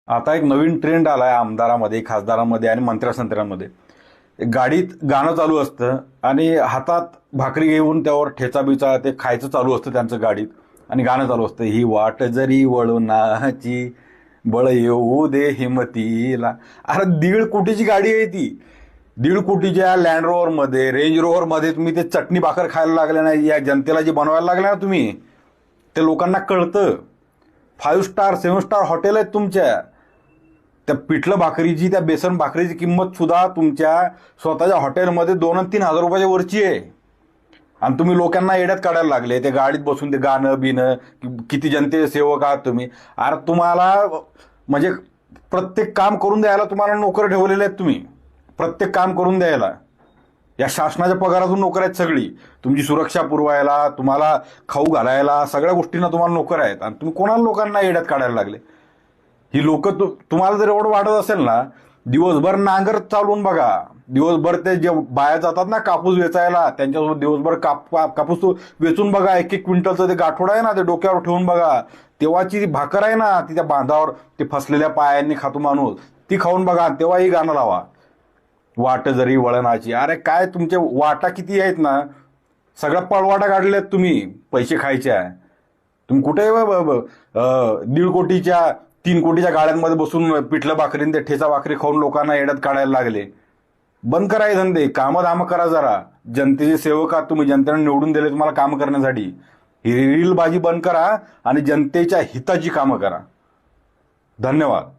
आता एक नवीन ट्रेंड आलाय आमदारामध्ये, खासदारांमध्ये आणि मंत्र्यासंत्र्यांमध्ये. गाडीत गाणं चालू असतं आणि हातात भाकरी घेऊन त्यावर ठेचा बिचा ते खायचं चालू असतं त्यांचं गाडीत, आणि गाणं चालू असतं, ही वाट जरी वळणाची बळ येऊ दे हिमतीला. अरे 1.5 कोटीची गाडी आहे ती. 1.5 कोटीच्या लँड रोव्हर मध्ये, रेंज रोव्हर मध्ये तुम्ही ते चटणी भाकर खायला लागले नाही, या जनतेला जे बनवायला लागले ना तुम्ही, ते लोकांना कळतं. 5 स्टार 7 स्टार हॉटेल आहेत तुमच्या. त्या पिठलं भाकरीची, त्या बेसन भाकरीची किंमत सुद्धा तुमच्या स्वतःच्या हॉटेलमध्ये 2 आणि 3 हजार रुपयाच्या वरची आहे. आणि तुम्ही लोकांना येड्यात काढायला लागले ते गाडीत बसून ते गाणं बिणं. किती जनतेचे सेवक आहात तुम्ही. अरे तुम्हाला म्हणजे प्रत्येक काम करून द्यायला तुम्हाला नोकर ठेवलेले आहेत तुम्ही. प्रत्येक काम करून द्यायला या शासनाच्या पगारातून नोकर आहेत सगळी. तुमची सुरक्षा पुरवायला, तुम्हाला खाऊ घालायला, सगळ्या गोष्टींना तुम्हाला नोकर आहेत. आणि तुम्ही कोणाला लोकांना येड्यात काढायला लागले. ही लोक तुम्हाला जर एवढं वाटत असेल ना, दिवसभर नांगर चालवून बघा. दिवसभर ते जे बाया जातात ना कापूस वेचायला, त्यांच्यासोबत दिवसभर कापूस वेचून बघा. 1-1 क्विंटलचं ते गाठोडं आहे ना, ते डोक्यावर ठेवून बघा. तेव्हाची भाकर आहे ना, ती त्या बांधावर ते फसलेल्या पायांनी खातो माणूस, ती खाऊन बघा. तेव्हाही गाणं लावा, वाट जरी वळणाची. अरे काय तुमचे वाटा किती आहेत ना, सगळ्या पळवाटा काढल्यात तुम्ही पैसे खायच्या. तुम्ही कुठे 1.5 कोटीच्या 3 कोटीच्या गाड्यांमध्ये बसून पिठलं भाकरीन ते ठेचा भाकरी खाऊन लोकांना येड्यात काढायला लागले. बंद करा हे धंदे, कामं धामं करा जरा. जनतेचे सेवक आहात तुम्ही, जनतेने निवडून दिले तुम्हाला काम करण्यासाठी. ही रीलबाजी बंद करा आणि जनतेच्या हिताची कामं करा. धन्यवाद.